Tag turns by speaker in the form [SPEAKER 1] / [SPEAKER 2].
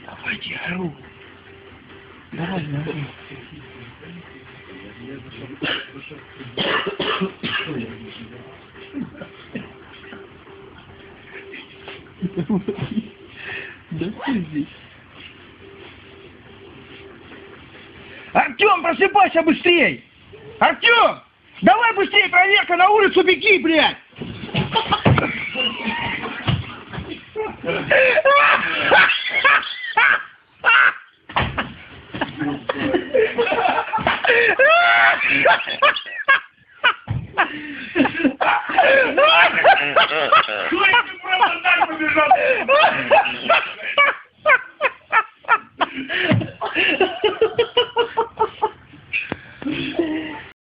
[SPEAKER 1] Давайте, ору. Давай, давай. Да ты здесь. Артем, просыпайся быстрей! Артем! Давай быстрее, проверка, на улицу беги, блядь! Ой,